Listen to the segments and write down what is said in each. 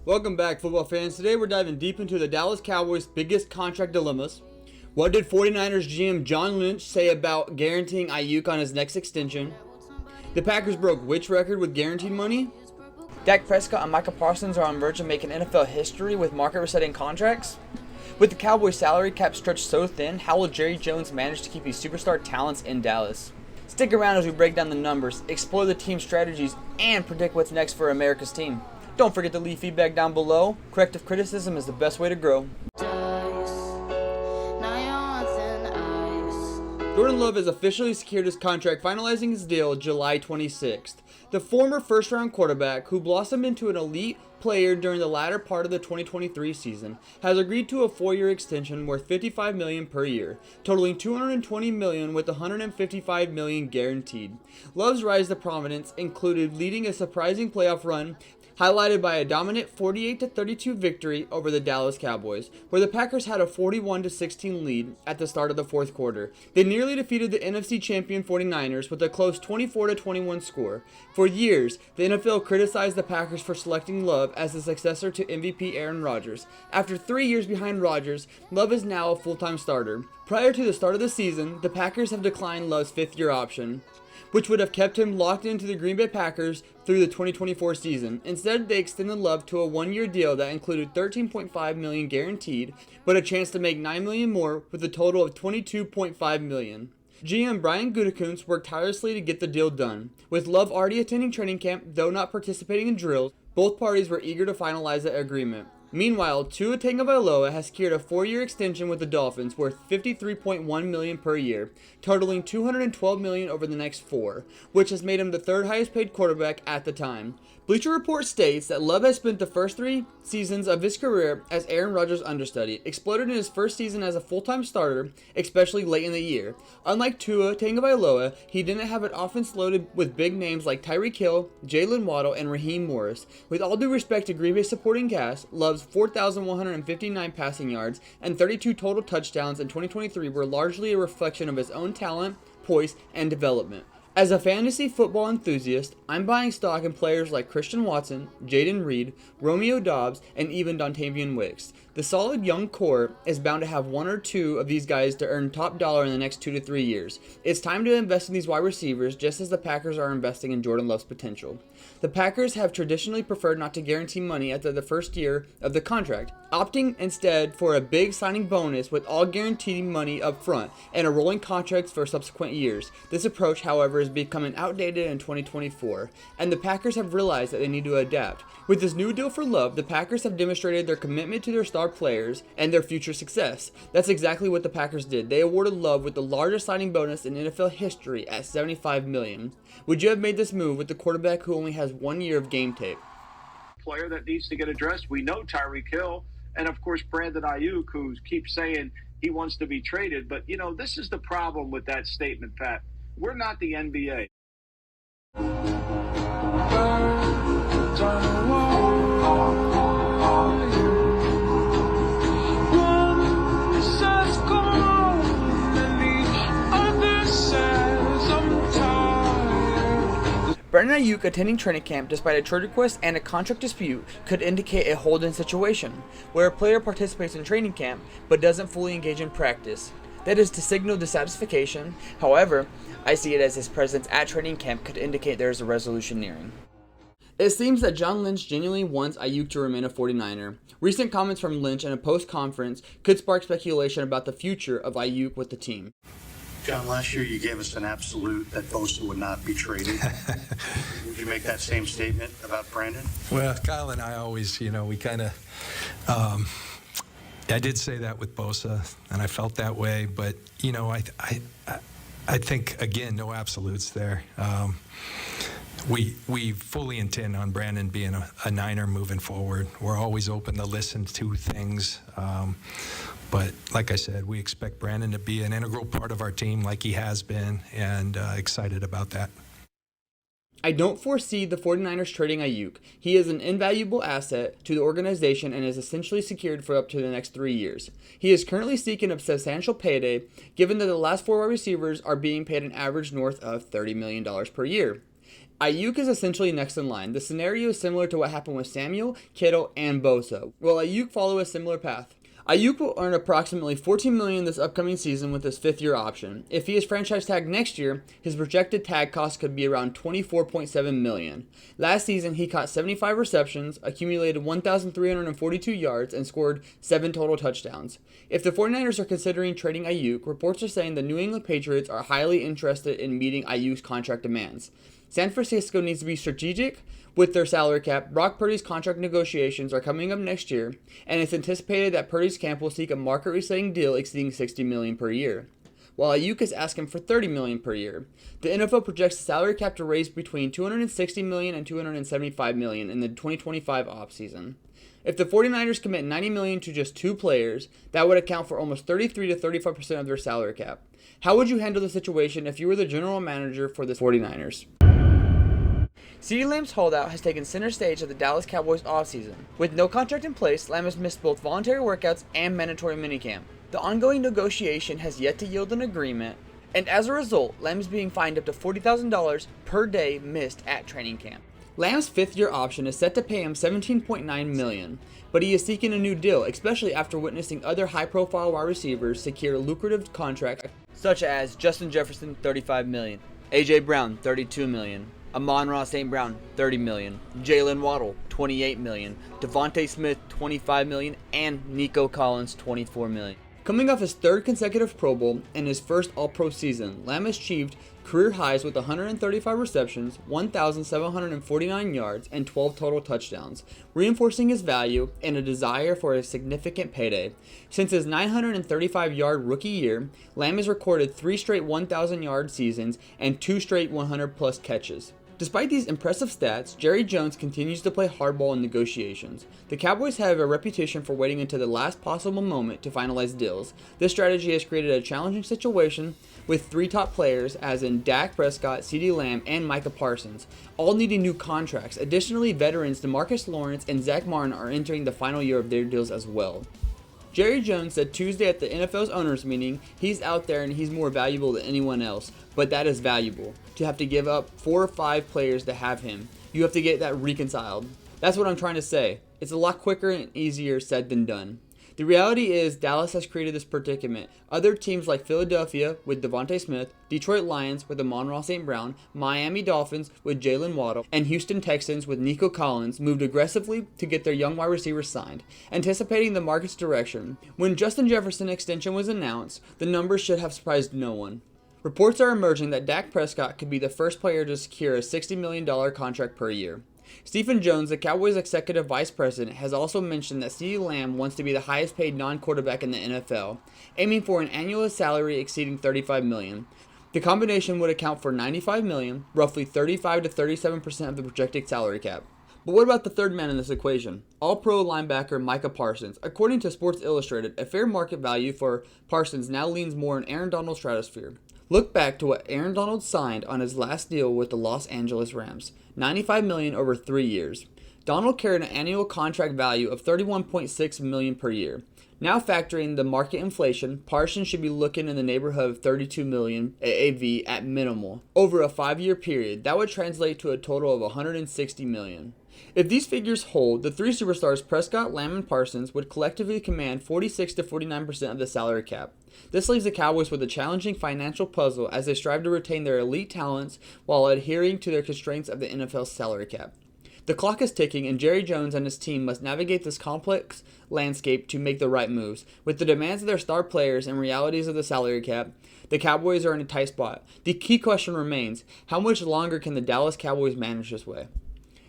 Welcome back, football fans. Today we're diving deep into the Dallas Cowboys' biggest contract dilemmas. What did 49ers GM John Lynch say about guaranteeing Aiyuk on his next extension? The Packers broke which record with guaranteed money? Dak Prescott and Micah Parsons are on the verge of making NFL history with market-resetting contracts. With the Cowboys' salary cap stretched so thin, how will Jerry Jones manage to keep these superstar talents in Dallas? Stick around as we break down the numbers, explore the team's strategies, and predict what's next for America's team. Don't forget to leave feedback down below. Corrective criticism is the best way to grow. Jordan Love has officially secured his contract, finalizing his deal July 26th. The former first-round quarterback, who blossomed into an elite player during the latter part of the 2023 season, has agreed to a 4-year extension worth $55 million per year, totaling $220 million with $155 million guaranteed. Love's rise to prominence included leading a surprising playoff run, highlighted by a dominant 48-32 victory over the Dallas Cowboys, where the Packers had a 41-16 lead at the start of the fourth quarter. They nearly defeated the NFC champion 49ers with a close 24-21 score. For years, the NFL criticized the Packers for selecting Love as the successor to MVP Aaron Rodgers. After 3 years behind Rodgers, Love is now a full-time starter. Prior to the start of the season, the Packers have declined Love's 5th-year option, which would have kept him locked into the Green Bay Packers through the 2024 season. Instead, they extended Love to a 1-year deal that included $13.5 million guaranteed, but a chance to make $9 million more with a total of $22.5 million. GM Brian Gutekunst worked tirelessly to get the deal done. With Love already attending training camp, though not participating in drills, both parties were eager to finalize the agreement. Meanwhile, Tua Tagovailoa has secured a 4-year extension with the Dolphins worth $53.1 million per year, totaling $212 million over the next 4, which has made him the 3rd highest paid quarterback at the time. Bleacher Report states that Love has spent the first 3 seasons of his career as Aaron Rodgers' understudy, exploded in his first season as a full-time starter, especially late in the year. Unlike Tua Tagovailoa, he didn't have an offense loaded with big names like Tyreek Hill, Jalen Waddle, and Raheem Morris. With all due respect to Green Bay's supporting cast, Love's 4,159 passing yards and 32 total touchdowns in 2023 were largely a reflection of his own talent, poise, and development. As a fantasy football enthusiast, I'm buying stock in players like Christian Watson, Jaden Reed, Romeo Doubs, and even Dontavian Wicks. The solid young core is bound to have 1 or 2 of these guys to earn top dollar in the next 2 to 3 years. It's time to invest in these wide receivers just as the Packers are investing in Jordan Love's potential. The Packers have traditionally preferred not to guarantee money after the first year of the contract, opting instead for a big signing bonus with all guaranteed money up front and a rolling contracts for subsequent years. This approach, however, is becoming outdated in 2024, and the Packers have realized that they need to adapt. With this new deal for Love, the Packers have demonstrated their commitment to their star players and their future success. That's exactly what the Packers did. They awarded Love with the largest signing bonus in NFL history at $75 million. Would you have made this move with the quarterback who only has 1 year of game tape? Player that needs to get addressed. We know Tyreek Hill, and of course Brandon Aiyuk, who keeps saying he wants to be traded. But this is the problem with that statement, Pat. We're not the NBA. Brandon Aiyuk attending training camp despite a trade request and a contract dispute could indicate a hold-in situation, where a player participates in training camp but doesn't fully engage in practice. That is to signal dissatisfaction. However, I see it as his presence at training camp could indicate there is a resolution nearing. It seems that John Lynch genuinely wants Aiyuk to remain a 49er. Recent comments from Lynch in a post-conference could spark speculation about the future of Aiyuk with the team. John, last year you gave us an absolute that Bosa would not be traded. Would you make that same statement about Brandon? Well, Kyle and I always, we kind of, I did say that with Bosa, and I felt that way. But, I think, again, no absolutes there. We fully intend on Brandon being a Niner moving forward. We're always open to listen to things. But like I said, we expect Brandon to be an integral part of our team like he has been, and excited about that. I don't foresee the 49ers trading Aiyuk. He is an invaluable asset to the organization and is essentially secured for up to the next 3 years. He is currently seeking a substantial payday, given that the last 4 wide receivers are being paid an average north of $30 million per year. Aiyuk is essentially next in line. The scenario is similar to what happened with Samuel, Kittle, and Bosa. Will Aiyuk follow a similar path? Aiyuk will earn approximately $14 million this upcoming season with his fifth-year option. If he is franchise tagged next year, his projected tag cost could be around $24.7 million. Last season, he caught 75 receptions, accumulated 1,342 yards, and scored 7 total touchdowns. If the 49ers are considering trading Aiyuk, reports are saying the New England Patriots are highly interested in meeting Aiyuk's contract demands. San Francisco needs to be strategic with their salary cap. Brock Purdy's contract negotiations are coming up next year, and it's anticipated that Purdy's camp will seek a market-resetting deal exceeding $60 million per year, while Aiyuk is asking for $30 million per year. The NFL projects the salary cap to raise between $260 million and $275 million in the 2025 offseason. If the 49ers commit $90 million to just 2 players, that would account for almost 33 to 35% of their salary cap. How would you handle the situation if you were the general manager for the 49ers? CeeDee Lamb's holdout has taken center stage at the Dallas Cowboys offseason. With no contract in place, Lamb has missed both voluntary workouts and mandatory minicamp. The ongoing negotiation has yet to yield an agreement, and as a result, Lamb is being fined up to $40,000 per day missed at training camp. Lamb's fifth-year option is set to pay him $17.9 million, but he is seeking a new deal, especially after witnessing other high-profile wide receivers secure lucrative contracts such as Justin Jefferson, $35 million, A.J. Brown, $32 million, Amon-Ra St. Brown, $30 million, Jalen Waddle, $28 million, Devontae Smith, $25 million, and Nico Collins, $24 million. Coming off his 3rd consecutive Pro Bowl and his first All-Pro season, Lamb achieved career highs with 135 receptions, 1,749 yards, and 12 total touchdowns, reinforcing his value and a desire for a significant payday. Since his 935-yard rookie year, Lamb has recorded 3 straight 1,000-yard seasons and 2 straight 100-plus catches. Despite these impressive stats, Jerry Jones continues to play hardball in negotiations. The Cowboys have a reputation for waiting until the last possible moment to finalize deals. This strategy has created a challenging situation with 3 top players, as in Dak Prescott, CeeDee Lamb, and Micah Parsons, all needing new contracts. Additionally, veterans DeMarcus Lawrence and Zach Martin are entering the final year of their deals as well. Jerry Jones said Tuesday at the NFL's owners meeting he's out there and he's more valuable than anyone else, but that is valuable. To have to give up 4 or 5 players to have him, you have to get that reconciled. That's what I'm trying to say. It's a lot quicker and easier said than done. The reality is Dallas has created this predicament. Other teams like Philadelphia with Devontae Smith, Detroit Lions with Amon-Ra St. Brown, Miami Dolphins with Jalen Waddle, and Houston Texans with Nico Collins moved aggressively to get their young wide receivers signed, anticipating the market's direction. When Justin Jefferson extension was announced, the numbers should have surprised no one. Reports are emerging that Dak Prescott could be the first player to secure a $60 million contract per year. Stephen Jones, the Cowboys' executive vice president, has also mentioned that CeeDee Lamb wants to be the highest paid non-quarterback in the NFL, aiming for an annual salary exceeding $35 million. The combination would account for $95 million, roughly 35 to 37% of the projected salary cap. But what about the third man in this equation? All-Pro linebacker Micah Parsons. According to Sports Illustrated, a fair market value for Parsons now leans more in Aaron Donald's stratosphere. Look back to what Aaron Donald signed on his last deal with the Los Angeles Rams, $95 million over 3 years. Donald carried an annual contract value of $31.6 million per year. Now factoring the market inflation, Parsons should be looking in the neighborhood of $32 million AAV at minimal. Over a 5-year period, that would translate to a total of $160 million. If these figures hold, the 3 superstars Prescott, Lamb, and Parsons would collectively command 46 to 49% of the salary cap. This leaves the Cowboys with a challenging financial puzzle as they strive to retain their elite talents while adhering to their constraints of the NFL's salary cap. The clock is ticking, and Jerry Jones and his team must navigate this complex landscape to make the right moves. With the demands of their star players and realities of the salary cap, the Cowboys are in a tight spot. The key question remains, how much longer can the Dallas Cowboys manage this way?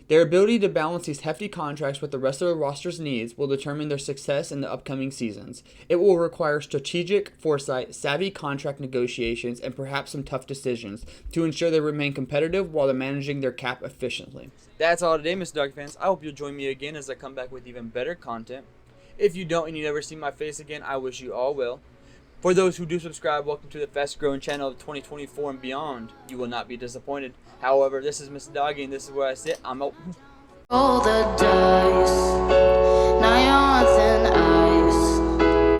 Their ability to balance these hefty contracts with the rest of the roster's needs will determine their success in the upcoming seasons. It will require strategic foresight, savvy contract negotiations, and perhaps some tough decisions to ensure they remain competitive while they're managing their cap efficiently. That's all today, Mr. Dog fans. I hope you'll join me again as I come back with even better content. If you don't and you never see my face again, I wish you all well. For those who do subscribe, welcome to the fast growing channel of 2024 and beyond. You will not be disappointed. However, this is Mr. Doggy and this is where I sit. I'm out. Roll the dice. Now you're